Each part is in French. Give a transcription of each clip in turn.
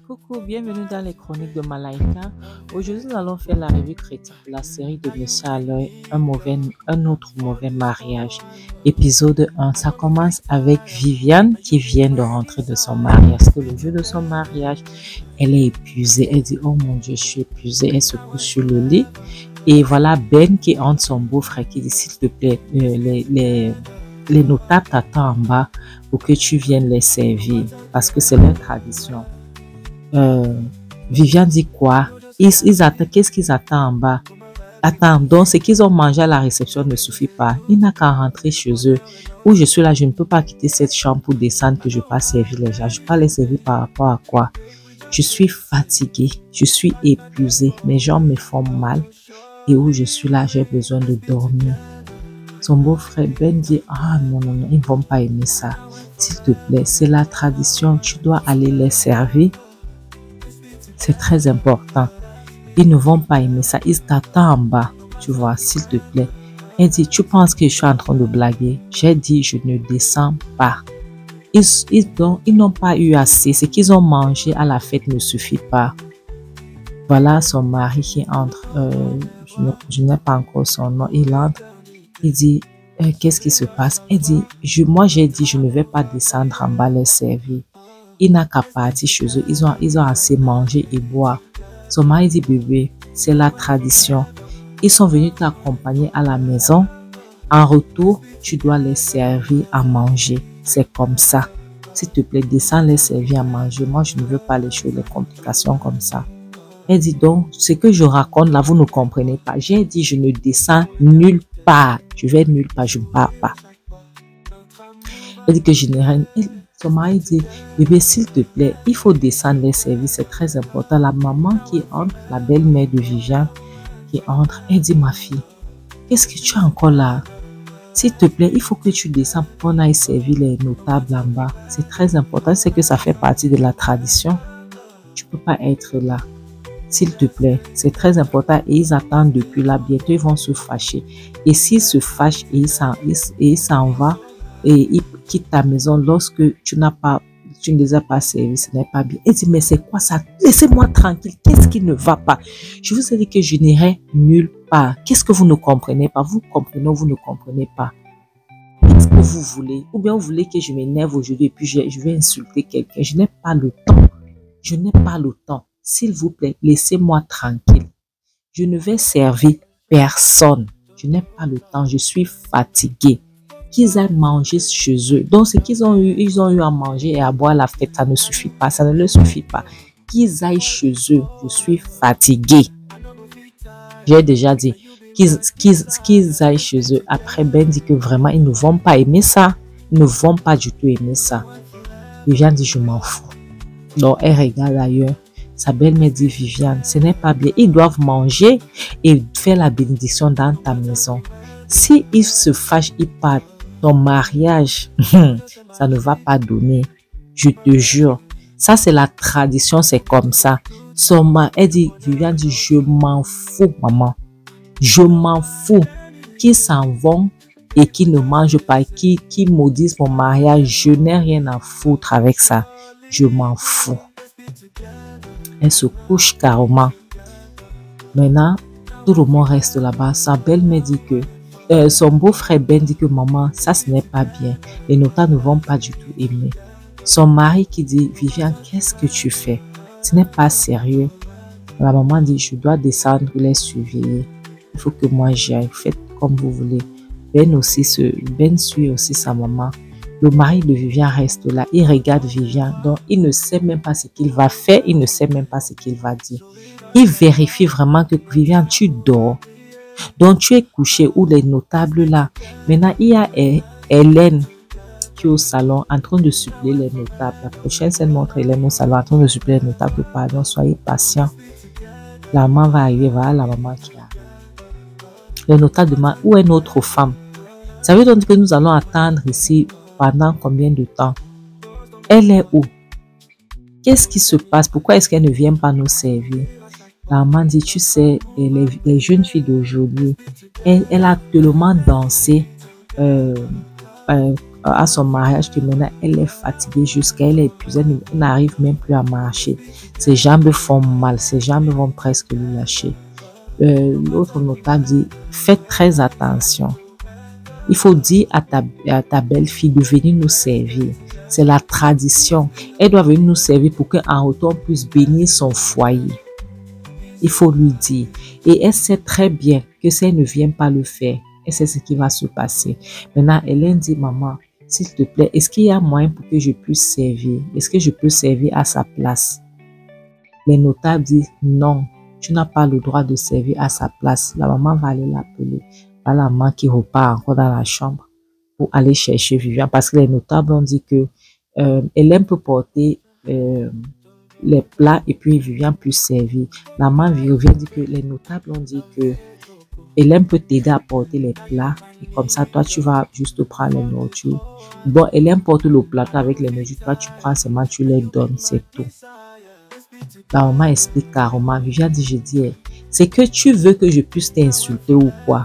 Coucou, bienvenue dans les chroniques de Malaika. Aujourd'hui, nous allons faire la revue critique de la série de Monsieur Aloy, un autre mauvais mariage. Épisode 1, ça commence avec Viviane qui vient de rentrer de son mariage. Parce que le jour de son mariage, elle est épuisée. Elle dit, oh mon Dieu, je suis épuisée. Elle se couche sur le lit. Et voilà Ben qui entre son beau-frère qui dit, s'il te plaît, les notables t'attendent en bas pour que tu viennes les servir. Parce que c'est leur tradition. Viviane dit quoi? Ils attendent, qu'est-ce qu'ils attendent en bas? Attends, donc ce qu'ils ont mangé à la réception ne suffit pas. Il n'a qu'à rentrer chez eux. Où je suis là, je ne peux pas quitter cette chambre pour descendre que je ne vais pas servir les gens. Je ne vais pas les servir par rapport à quoi? Je suis fatiguée, je suis épuisée. Mes jambes me font mal. Et où je suis là, j'ai besoin de dormir. Son beau-frère Ben dit, ah non, ils ne vont pas aimer ça. S'il te plaît, c'est la tradition, tu dois aller les servir. C'est très important. Ils ne vont pas aimer ça. Ils t'attendent en bas. Tu vois, s'il te plaît. Elle dit, tu penses que je suis en train de blaguer? J'ai dit, je ne descends pas. Ils n'ont pas eu assez. Ce qu'ils ont mangé à la fête ne suffit pas. Voilà son mari qui entre. Je n'ai pas encore son nom. Il entre. Il dit, qu'est-ce qui se passe? Elle dit, moi j'ai dit, je ne vais pas descendre en bas les servir. Il n'a qu'à partir chez eux. Ils ont assez mangé et boire. Son mari dit, bébé, c'est la tradition. Ils sont venus t'accompagner à la maison. En retour, tu dois les servir à manger. C'est comme ça. S'il te plaît, descends les servir à manger. Moi, je ne veux pas les choses, les complications comme ça. Elle dit donc, ce que je raconte là, vous ne comprenez pas. J'ai dit, je ne descends nulle part. Je vais nulle part, je ne pars pas. Elle dit que je n'ai rien. Son mari dit, bébé, s'il te plaît, il faut descendre les services, c'est très important. La maman qui entre, la belle-mère de Viviane qui entre, elle dit, ma fille, qu'est-ce que tu as encore là? S'il te plaît, il faut que tu descends pour qu'on aille servir les notables en bas. C'est très important, c'est que ça fait partie de la tradition. Tu ne peux pas être là. S'il te plaît, c'est très important et ils attendent depuis là. Bientôt, ils vont se fâcher. Et s'ils se fâchent et ils s'en vont, et il quitte ta maison lorsque tu ne les as pas servis, ce n'est pas bien. Elle dit, mais c'est quoi ça? Laissez-moi tranquille. Qu'est-ce qui ne va pas? Je vous ai dit que je n'irai nulle part. Qu'est-ce que vous ne comprenez pas? Vous comprenez ou vous ne comprenez pas? Qu'est-ce que vous voulez? Ou bien vous voulez que je m'énerve aujourd'hui et puis je vais insulter quelqu'un? Je n'ai pas le temps. Je n'ai pas le temps. S'il vous plaît, laissez-moi tranquille. Je ne vais servir personne. Je n'ai pas le temps. Je suis fatiguée. Qu'ils aillent manger chez eux. Donc, ce qu'ils ont eu, ils ont eu à manger et à boire à la fête, ça ne suffit pas, ça ne leur suffit pas. Qu'ils aillent chez eux, je suis fatiguée. J'ai déjà dit, qu'ils aillent chez eux. Après, Ben dit que vraiment, ils ne vont pas aimer ça. Ils ne vont pas du tout aimer ça. Viviane dit, je m'en fous. Donc, elle regarde ailleurs. Sa belle-mère dit, Viviane, ce n'est pas bien. Ils doivent manger et faire la bénédiction dans ta maison. Si ils se fâchent, ils partent. Ton mariage, ça ne va pas donner. Je te jure. Ça, c'est la tradition, c'est comme ça. Elle dit, Viviane dit, je m'en fous, maman. Je m'en fous. Qu'ils s'en vont et qu'ils ne mangent pas, qu'ils maudissent mon mariage. Je n'ai rien à foutre avec ça. Je m'en fous. Elle se couche carrément. Maintenant, tout le monde reste là-bas. Sa belle-mère dit que son beau-frère Ben dit que maman, ça ce n'est pas bien. Les notables ne vont pas du tout aimer. Son mari qui dit, Viviane, qu'est-ce que tu fais? Ce n'est pas sérieux. La maman dit, je dois descendre les surveiller. Il faut que moi j'y aille. Faites comme vous voulez. Ben suit aussi sa maman. Le mari de Viviane reste là. Il regarde Viviane. Donc, il ne sait même pas ce qu'il va faire. Il ne sait même pas ce qu'il va dire. Il vérifie vraiment que Viviane, tu dors. Donc, tu es couché où les notables là. Maintenant, il y a Hélène qui est au salon en train de suppléer les notables. La prochaine scène montre Hélène au salon en train de suppléer les notables. Pardon, soyez patient. La maman va arriver. Voilà la maman qui a. Les notables demandent où est notre femme. Ça veut donc que nous allons attendre ici pendant combien de temps? Elle est où? Qu'est-ce qui se passe? Pourquoi est-ce qu'elle ne vient pas nous servir? La maman dit, tu sais, les jeunes filles d'aujourd'hui, elle a tellement dansé à son mariage que maintenant elle est fatiguée jusqu'à elle est épuisée, elle n'arrive même plus à marcher. Ses jambes font mal, ses jambes vont presque lui lâcher. L'autre notable dit, faites très attention. Il faut dire à ta belle-fille de venir nous servir. C'est la tradition. Elle doit venir nous servir pour qu'en retour on puisse bénir son foyer. Il faut lui dire. Et elle sait très bien que si elle ne vient pas le faire, elle sait ce qui va se passer. Maintenant, Hélène dit, maman, s'il te plaît, est-ce qu'il y a moyen pour que je puisse servir? Est-ce que je peux servir à sa place? Les notables disent, non, tu n'as pas le droit de servir à sa place. La maman va aller l'appeler. La maman qui repart encore dans la chambre pour aller chercher Viviane. Parce que les notables ont dit que Hélène peut porter les plats et puis Viviane peut servir. La maman vient dire que les notables ont dit que Hélène peut t'aider à porter les plats et comme ça, toi, tu vas juste prendre les nourritures. Bon, Hélène porte le plateau avec les nourritures. Toi, tu prends seulement, tu les donnes, c'est tout. La maman explique carrément. Viviane dit, je dis, c'est que tu veux que je puisse t'insulter ou quoi?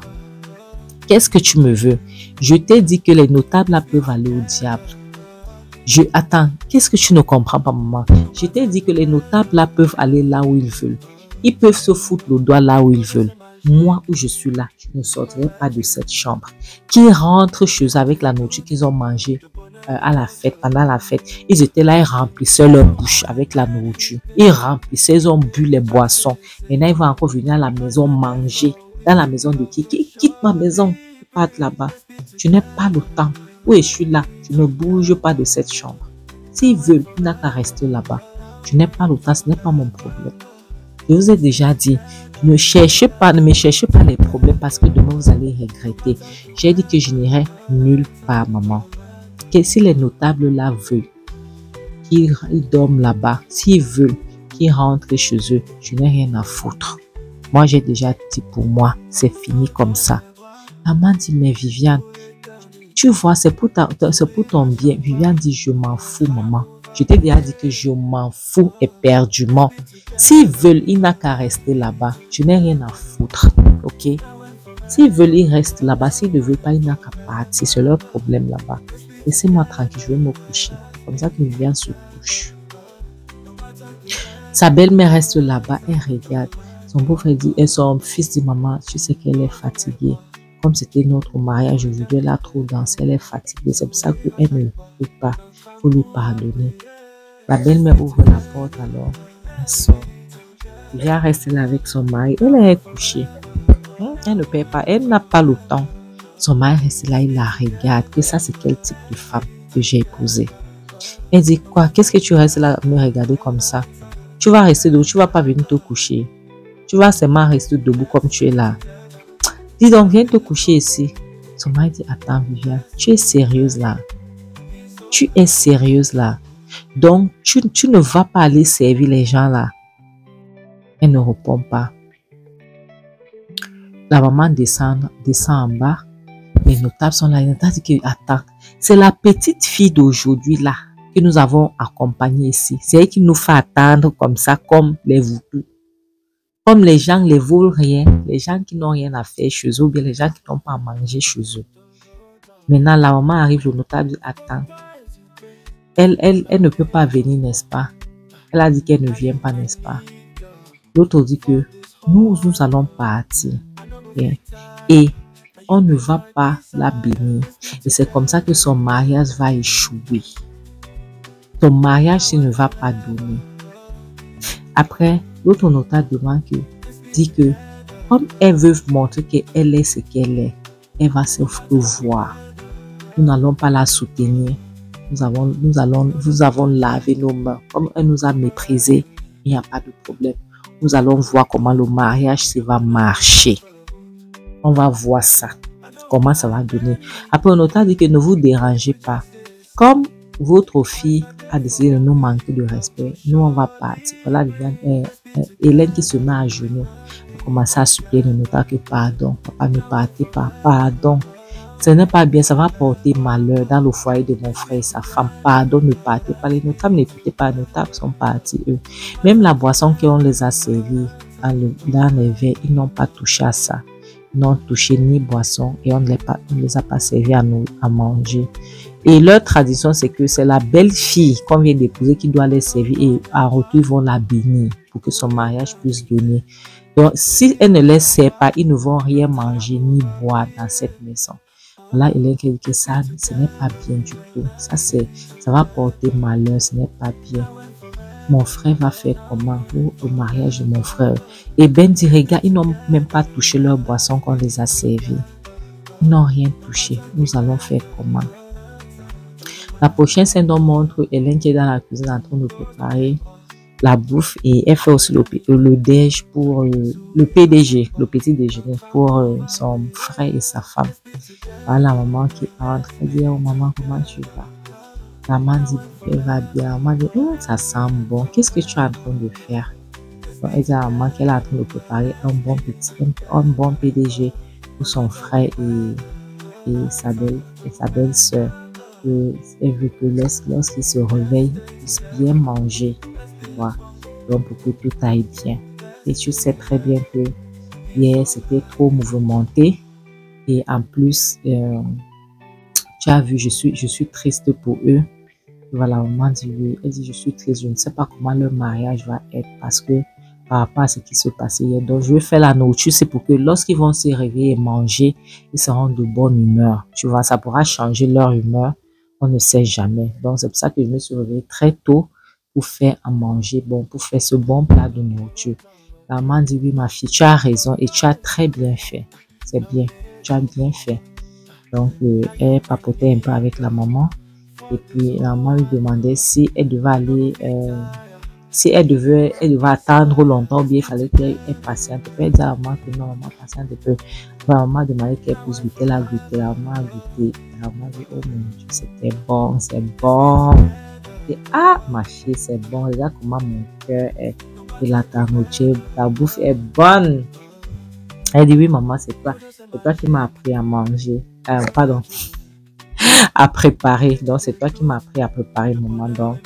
Qu'est-ce que tu me veux? Je t'ai dit que les notables là peuvent aller au diable. Attends, qu'est-ce que tu ne comprends pas, maman? Je t'ai dit que les notables là peuvent aller là où ils veulent. Ils peuvent se foutre le doigt là où ils veulent. Moi, où je suis là, je ne sortirai pas de cette chambre. Qui rentrent chez eux avec la nourriture qu'ils ont mangée à la fête, pendant la fête. Ils étaient là, ils remplissaient leur bouche avec la nourriture. Ils remplissaient, ils ont bu les boissons. Maintenant, ils vont encore venir à la maison manger. Dans la maison de qui? Quitte ma maison, tu partes là-bas. Tu n'as pas le temps. Oui, je suis là. Tu ne bouges pas de cette chambre. S'ils veulent, tu n'as qu'à rester là-bas. Tu n'as pas le temps, ce n'est pas mon problème. Je vous ai déjà dit, ne me cherchez pas les problèmes parce que demain vous allez regretter. J'ai dit que je n'irai nulle part, maman. Que si les notables là veulent qu'ils dorment là-bas, s'ils veulent qu'ils rentrent chez eux, je n'ai rien à foutre. Moi, j'ai déjà dit pour moi, c'est fini comme ça. Maman dit, mais Viviane, tu vois, c'est pour ton bien. Viviane dit, je m'en fous, maman. Je t'ai déjà dit que je m'en fous éperdument. S'ils veulent, ils n'ont qu'à rester là-bas. Je n'ai rien à foutre, ok? S'ils veulent, ils restent là-bas. S'ils ne veulent pas, ils n'ont qu'à partir. C'est leur problème là-bas. Laissez-moi tranquille, je vais me coucher. Comme ça que Viviane se couche. Sa belle-mère reste là-bas, elle regarde. Son beau-frère dit, et son fils dit, maman, tu sais qu'elle est fatiguée. Comme c'était notre mariage aujourd'hui, elle a trop dansé, elle est fatiguée. C'est pour ça qu'elle ne peut pas. Il faut lui pardonner. La belle-mère ouvre la porte alors. Elle sort. Elle reste là avec son mari. Elle est couchée. Elle ne paie pas. Elle n'a pas le temps. Son mari reste là, il la regarde. Que ça, c'est quel type de femme que j'ai épousée. Elle dit quoi? Qu'est-ce que tu restes là à me regarder comme ça? Tu vas rester debout. Tu ne vas pas venir te coucher. Tu vas seulement rester debout comme tu es là. Dis donc, viens te coucher ici. Son mari dit, attends Viviane, tu es sérieuse là. Tu es sérieuse là. Donc, tu ne vas pas aller servir les gens là. Elle ne répond pas. La maman descend en bas. Les notables sont là. Les notables disent que, attends, c'est la petite fille d'aujourd'hui là que nous avons accompagnée ici. C'est elle qui nous fait attendre comme ça, comme les voutous. Comme les gens ne les volent rien, les gens qui n'ont rien à faire chez eux, ou bien les gens qui n'ont pas à manger chez eux. Maintenant, la maman arrive, le notable dit, attends. Elle ne peut pas venir, n'est-ce pas? Elle a dit qu'elle ne vient pas, n'est-ce pas? L'autre dit que nous allons partir. Et on ne va pas la bénir. Et c'est comme ça que son mariage va échouer. Ton mariage, s'il ne va pas donner. Après, l'autre notable dit que comme elle veut montrer qu'elle est ce qu'elle est, elle va se voir. Nous n'allons pas la soutenir. Nous avons lavé nos mains. Comme elle nous a méprisés, il n'y a pas de problème. Nous allons voir comment le mariage va marcher. On va voir ça. Comment ça va donner. Après, on a dit que ne vous dérangez pas. Comme votre fille a décidé de nous manquer de respect, nous on va partir. Voilà, Hélène qui se met à genoux. Elle commence à supplier le notaire que pardon, papa ne partez pas, pardon. Ce n'est pas bien, ça va porter malheur dans le foyer de mon frère et sa femme. Pardon, ne partez pas. Les notables n'écoutez pas, les notables sont partis eux. Même la boisson qu'on les a servis dans les verres, ils n'ont pas touché à ça. Ils n'ont touché ni boisson et on ne les a pas servis à manger. Et leur tradition, c'est que c'est la belle-fille qu'on vient d'épouser qui doit les servir et en retour, ils vont la bénir pour que son mariage puisse donner. Donc, si elle ne les sert pas, ils ne vont rien manger ni boire dans cette maison. Voilà, Hélène qui dit que ça, ce n'est pas bien du tout. Ça va porter malheur, ce n'est pas bien. Mon frère va faire comment au mariage de mon frère? Et Ben dit, regarde, ils n'ont même pas touché leur boisson qu'on les a servis. Ils n'ont rien touché. Nous allons faire comment? La prochaine scène montre Hélène qui est dans la cuisine en train de préparer la bouffe et elle fait aussi le déj pour le PDG, le petit déjeuner pour son frère et sa femme. Voilà la maman qui entre. Elle dit, oh maman, comment tu vas? La maman dit, elle va bien. La maman dit, ça sent bon. Qu'est-ce que tu es en train de faire? Donc, elle dit à la maman qu'elle est en train de préparer un bon PDG pour son frère et sa belle-sœur. Elle veut que lorsqu'il se réveille, il puisse bien manger, tu vois, donc pour que tout aille bien. Et tu sais très bien que hier, c'était trop mouvementé. Et en plus, tu as vu, je suis triste pour eux. Voilà, maman dit oui. Elle dit, je suis triste, je ne sais pas comment leur mariage va être parce que par rapport à ce qui se passait hier. Donc, je vais faire la nourriture, c'est pour que lorsqu'ils vont se réveiller et manger, ils seront de bonne humeur. Tu vois, ça pourra changer leur humeur. On ne sait jamais. Donc, c'est pour ça que je me suis réveillée très tôt pour faire à manger, bon, pour faire ce bon plat de nourriture. La maman dit, oui, ma fille, tu as raison et tu as très bien fait. C'est bien, tu as bien fait. Donc, elle papotait un peu avec la maman. Et puis, la maman lui demandait si elle devait aller, si elle devait attendre longtemps ou bien il fallait qu'elle patiente. Elle dit à la maman que non, maman patiente un peu. La maman demandait qu'elle puisse goûter, elle a goûté, la maman a goûté. La maman dit, oh mon Dieu, c'était bon, c'est bon. Et ah, ma fille, c'est bon. Regarde comment mon cœur est. Et la nourriture, ta bouffe est bonne. Elle dit, oui, maman, c'est toi qui m'as appris à manger. Pardon, à préparer. Donc, c'est toi qui m'as appris à préparer, maman. Donc,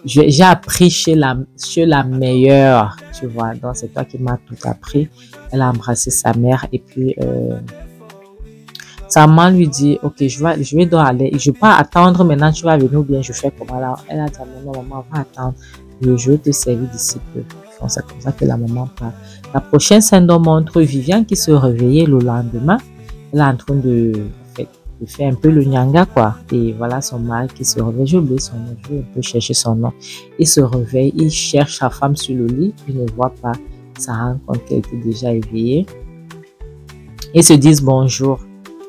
j'ai appris chez la meilleure, tu vois. Donc, c'est toi qui m'as tout appris. Elle a embrassé sa mère et puis sa maman lui dit, ok, je vais donc aller. Je ne vais pas attendre maintenant, tu vas venir ou bien je fais comment là. Elle a dit, non, maman, va attendre. Je vais te servir d'ici peu. Donc, c'est comme ça que la maman part. La prochaine scène montre Viviane qui se réveillait le lendemain. Elle est en train de faire un peu le nyanga, quoi. Et voilà son mari qui se réveille. J'ai oublié son nom, je vais un peu chercher son nom. Il se réveille, il cherche sa femme sur le lit, il ne voit pas. Ça rend compte qu'elle était déjà éveillée. Ils se disent bonjour.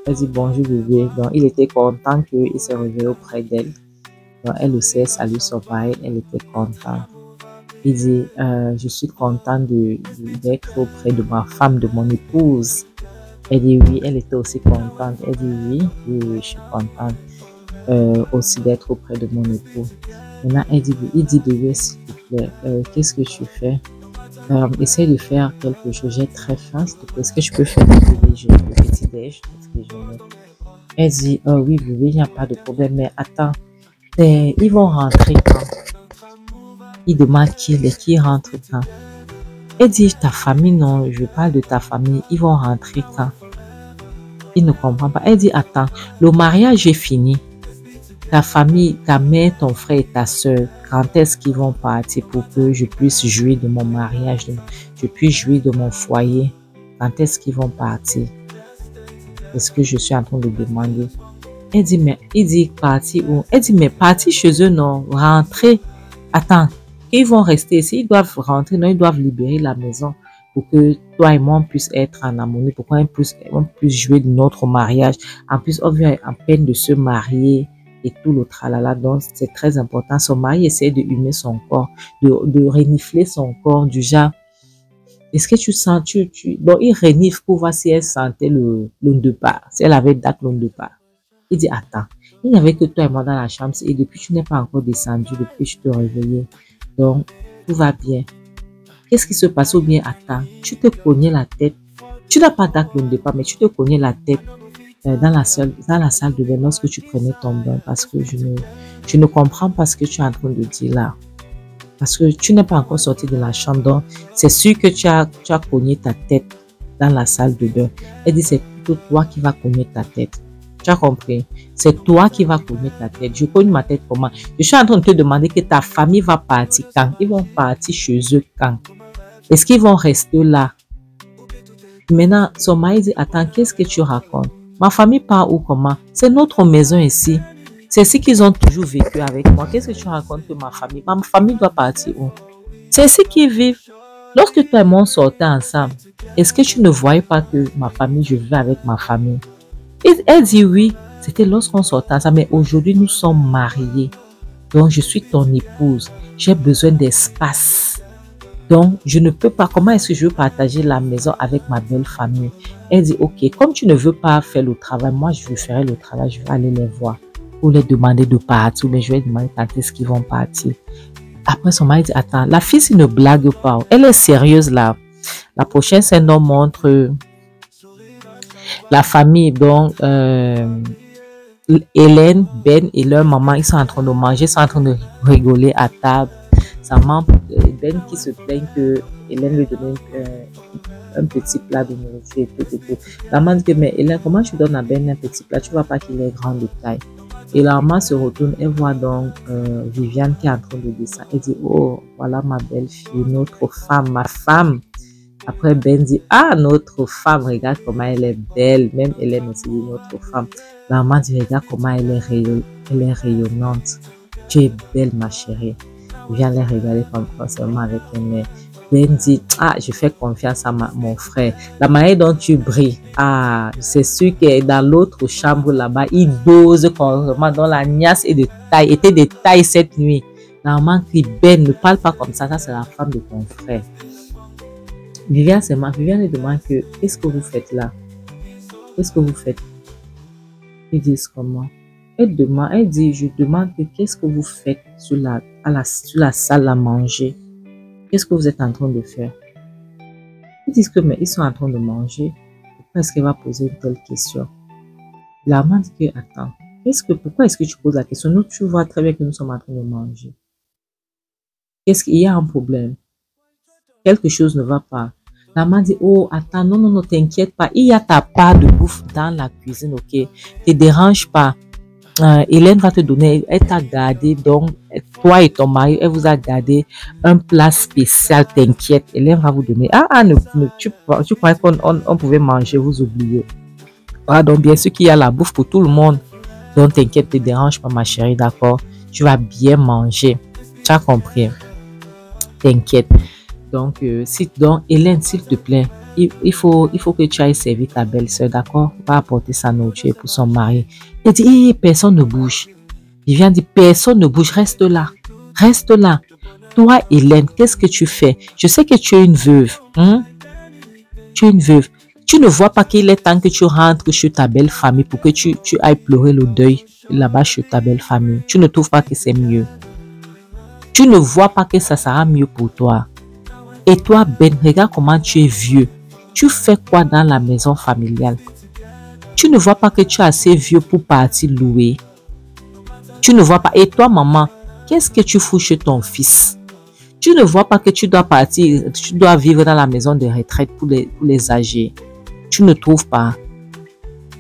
Elle dit bonjour bébé. Donc il était content qu'il se réveille auprès d'elle. Donc elle aussi, elle salue son mari, elle était contente. Il dit, je suis content d'être auprès de ma femme, de mon épouse. Elle dit oui, elle était aussi contente. Elle dit oui, je suis contente aussi d'être auprès de mon époux. Maintenant, il dit bébé, s'il te plaît, qu'est-ce que tu fais? Essaye de faire quelque chose. J'ai très faim, s'il te plaît. Est-ce que je peux faire le petit déj? Elle dit, oui bébé, il n'y a pas de problème, mais attends, ils vont rentrer quand? Il demande qui rentre quand? Elle dit, ta famille, non, je parle de ta famille, ils vont rentrer quand? Il ne comprend pas. Elle dit, attends, le mariage est fini. Ta famille, ta mère, ton frère et ta soeur, quand est-ce qu'ils vont partir pour que je puisse jouir de mon mariage, je puisse jouir de mon foyer? Quand est-ce qu'ils vont partir? C'est ce que je suis en train de demander. Elle dit, mais il dit partir où? Elle dit, mais partir chez eux, non, rentrer. Attends. Ils vont rester ici, ils doivent rentrer, non, ils doivent libérer la maison pour que toi et moi on puisse être en harmonie, pour qu'on puisse jouer de notre mariage. En plus, on vient à peine de se marier et tout le tralala, donc c'est très important. Son mari essaie de humer son corps, de renifler son corps du genre. Est-ce que tu sens, donc il renifle pour voir si elle sentait le départ, si elle avait date le départ. Il dit, attends, il n'y avait que toi et moi dans la chambre et depuis tu n'es pas encore descendu, depuis que je te réveillais. Donc, tout va bien. Qu'est-ce qui se passe ou bien attends, tu te cognais la tête. Tu n'as pas d'acte le départ, mais tu te cognais la tête dans la salle de bain lorsque tu prenais ton bain parce que je ne comprends pas ce que tu es en train de dire là. Parce que tu n'es pas encore sorti de la chambre, donc c'est sûr que tu as cogné ta tête dans la salle de bain. Elle dit c'est plutôt toi qui vas cogner ta tête. Tu as compris? C'est toi qui vas connaître ta tête. Je connais ma tête comment? Je suis en train de te demander que ta famille va partir quand? Ils vont partir chez eux quand? Est-ce qu'ils vont rester là? Maintenant, son mari dit, attends, qu'est-ce que tu racontes? Ma famille part où, comment? C'est notre maison ici. C'est ici qu'ils ont toujours vécu avec moi. Qu'est-ce que tu racontes que ma famille doit partir où? C'est ici qu'ils vivent. Lorsque toi et moi sortaient ensemble, est-ce que tu ne voyais pas que ma famille, je vivais avec ma famille? Et elle dit oui, c'était lorsqu'on sortait ensemble, mais aujourd'hui nous sommes mariés. Donc je suis ton épouse. J'ai besoin d'espace. Donc, je ne peux pas, comment est-ce que je veux partager la maison avec ma belle famille? Elle dit, ok, comme tu ne veux pas faire le travail, moi je vais faire le travail, je vais aller les voir. Ou les demander de partir, ou bien je vais demander quand est-ce qu'ils vont partir. Après, son mari dit, attends, la fille, c'est ne blague pas. Elle est sérieuse là. La prochaine scène nous montre la famille, donc Hélène, Ben et leur maman, ils sont en train de manger, ils sont en train de rigoler à table. Sa maman, Ben qui se plaint que Hélène lui donne un petit plat de nourriture et tout. La maman dit que, mais Hélène, comment tu donnes à Ben un petit plat? Tu ne vois pas qu'il est grand de taille. Et la maman se retourne, elle voit donc Viviane qui est en train de descendre. Elle dit, oh, voilà ma belle-fille, notre femme, ma femme. Après, Ben dit, ah, notre femme, regarde comment elle est belle. Même Hélène aussi dit, notre femme. La maman dit, regarde comment elle est rayonnante. Tu es belle, ma chérie. Viens les regarder comme seulement avec elle. Mais Ben dit, ah, je fais confiance à mon frère. La manière dont tu brilles, ah, c'est sûr que dans l'autre chambre là-bas, il dose complètement, dont la niace était de taille cette nuit. La maman crie, Ben, ne parle pas comme ça c'est la femme de ton frère. Viviane lui demande que, qu'est-ce que vous faites là? Qu'est-ce que vous faites? Ils disent comment? Elle dit, je demande que qu'est-ce que vous faites sur la salle à manger? Qu'est-ce que vous êtes en train de faire? Ils disent que, mais ils sont en train de manger. Pourquoi est-ce qu'elle va poser une telle question? La maman dit que, attends, pourquoi est-ce que tu poses la question? Nous, tu vois très bien que nous sommes en train de manger. Qu'est-ce qu'il y a un problème? Quelque chose ne va pas. La maman dit, oh, attends, non, t'inquiète pas. Il y a ta part de bouffe dans la cuisine, ok? Te dérange pas. Hélène va te donner, elle t'a gardé, donc toi et ton mari, elle vous a gardé un plat spécial, t'inquiète. Hélène va vous donner, tu croyais qu'on pouvait manger, vous oubliez. Voilà, donc bien sûr qu'il y a la bouffe pour tout le monde. Donc t'inquiète, te dérange pas ma chérie, d'accord? Tu vas bien manger. Tu as compris? T'inquiète. Donc, Hélène, s'il te plaît, il faut que tu ailles servir ta belle-sœur, d'accord? Va apporter sa nourriture pour son mari. Elle dit, personne ne bouge. Viviane dit, personne ne bouge, reste là. Reste là. Toi, Hélène, qu'est-ce que tu fais? Je sais que tu es une veuve. Tu es une veuve. Tu ne vois pas qu'il est temps que tu rentres chez ta belle famille pour que tu ailles pleurer le deuil là-bas chez ta belle famille. Tu ne trouves pas que c'est mieux. Tu ne vois pas que ça sera mieux pour toi. Et toi, Ben, regarde comment tu es vieux. Tu fais quoi dans la maison familiale? Tu ne vois pas que tu es assez vieux pour partir louer. Tu ne vois pas. Et toi, maman, qu'est-ce que tu fous chez ton fils? Tu ne vois pas que tu dois partir, tu dois vivre dans la maison de retraite pour les âgés. Tu ne trouves pas?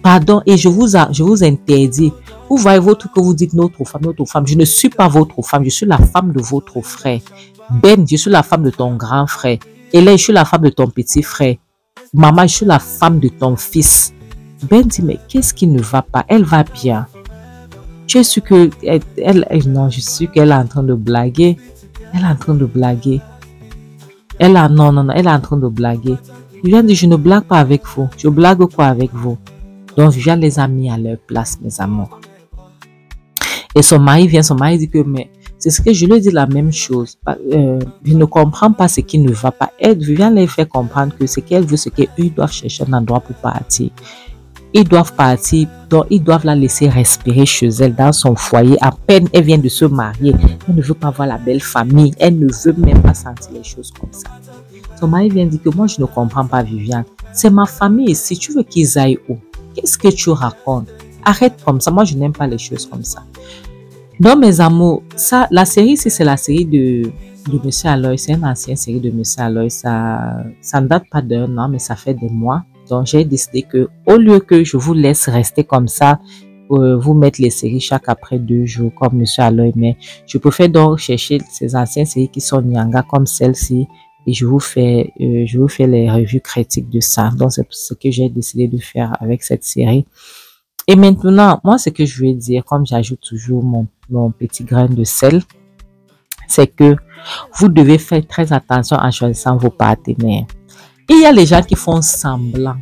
Pardon, et je vous interdis. Vous voyez que vous dites notre femme. Je ne suis pas votre femme, je suis la femme de votre frère. Ben, je suis la femme de ton grand frère. Hélène, je suis la femme de ton petit frère. Maman, je suis la femme de ton fils. Ben dit, mais qu'est-ce qui ne va pas? Elle va bien. Je suis que non, je suis qu'elle est en train de blaguer. Elle est en train de blaguer. Non, elle est en train de blaguer. Viviane dit, je ne blague pas avec vous. Je blague quoi avec vous? Donc, Viviane les a mis à leur place, mes amours. Et son mari dit que, mais c'est ce que je lui dis la même chose. Je ne comprends pas ce qui ne va pas. Viviane les fait comprendre que ce qu'elle veut, c'est qu'eux doivent chercher un endroit pour partir. Ils doivent partir, donc ils doivent la laisser respirer chez elle, dans son foyer. À peine elle vient de se marier, elle ne veut pas voir la belle famille, elle ne veut même pas sentir les choses comme ça. Son mari vient dire que moi je ne comprends pas Viviane, c'est ma famille, si tu veux qu'ils aillent où? Qu'est-ce que tu racontes? Arrête comme ça, moi je n'aime pas les choses comme ça. Donc mes amours, ça, la série ici c'est la série de Monsieur Aloy, c'est une ancienne série de Monsieur Aloy, ça ne date pas d'un an mais ça fait des mois. Donc, j'ai décidé que au lieu que je vous laisse rester comme ça, vous mettre les séries chaque après 2 jours, comme Monsieur Aloy, mais je préfère donc chercher ces anciennes séries qui sont Nyanga comme celle-ci et je vous fais les revues critiques de ça. Donc, c'est ce que j'ai décidé de faire avec cette série. Et maintenant, moi, ce que je veux dire, comme j'ajoute toujours mon petit grain de sel, c'est que vous devez faire très attention en choisissant vos partenaires. Il y a les gens qui font semblant.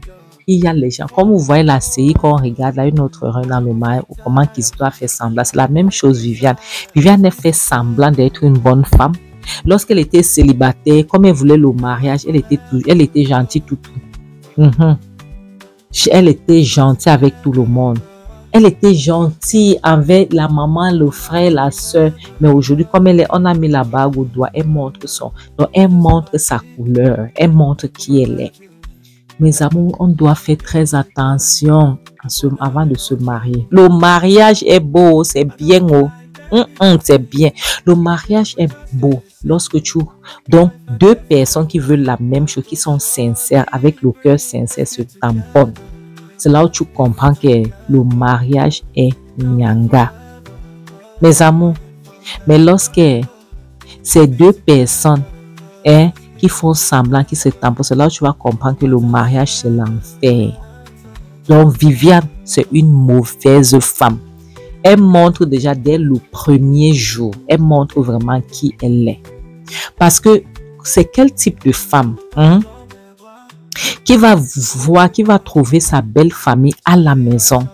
Il y a les gens, comme vous voyez la série qu'on regarde, là, une autre reine dans le mal, ou comment qu'ils doivent faire semblant. C'est la même chose, Viviane. Viviane a fait semblant d'être une bonne femme. Lorsqu'elle était célibataire, comme elle voulait le mariage, elle était gentille tout. Elle était gentille avec tout le monde. Elle était gentille avec la maman, le frère, la soeur. Mais aujourd'hui, comme on a mis la bague au doigt, elle montre elle montre sa couleur. Elle montre qui elle est. Mes amours, on doit faire très attention avant de se marier. Le mariage est beau, c'est bien. C'est bien. Le mariage est beau lorsque donc 2 personnes qui veulent la même chose, qui sont sincères, avec le cœur sincère, se tamponnent. C'est là où tu comprends que le mariage est Nyanga. Mes amours, mais lorsque ces 2 personnes qui font semblant, qui se tamponnent, c'est là où tu vas comprendre que le mariage, c'est l'enfer. Donc, Viviane, c'est une mauvaise femme. Elle montre déjà dès le premier jour, elle montre vraiment qui elle est. Parce que c'est quel type de femme qui va trouver sa belle famille à la maison.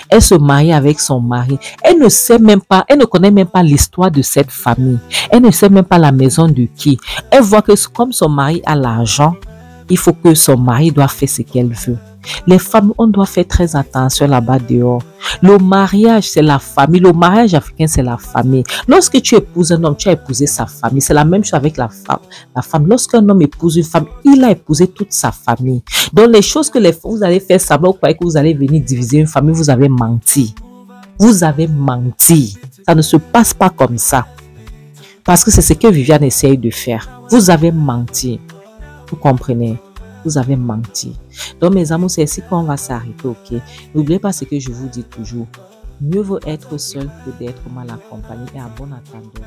Elle se marie avec son mari. Elle ne connaît même pas l'histoire de cette famille. Elle ne sait même pas la maison de qui. Elle voit que comme son mari a l'argent, il faut que son mari doit faire ce qu'elle veut. Les femmes, on doit faire très attention là-bas dehors. Le mariage, c'est la famille. Le mariage africain, c'est la famille. Lorsque tu épouses un homme, tu as épousé sa famille. C'est la même chose avec la femme. Lorsqu'un homme épouse une femme, il a épousé toute sa famille. Donc, les choses que vous allez faire semblant, vous croyez que vous allez venir diviser une famille, vous avez menti. Vous avez menti. Ça ne se passe pas comme ça. Parce que c'est ce que Viviane essaye de faire. Vous avez menti. Vous comprenez? Vous avez menti. Donc, mes amours, c'est ici qu'on va s'arrêter, ok? N'oubliez pas ce que je vous dis toujours. Mieux vaut être seul que d'être mal accompagné. Et à bon entendeur.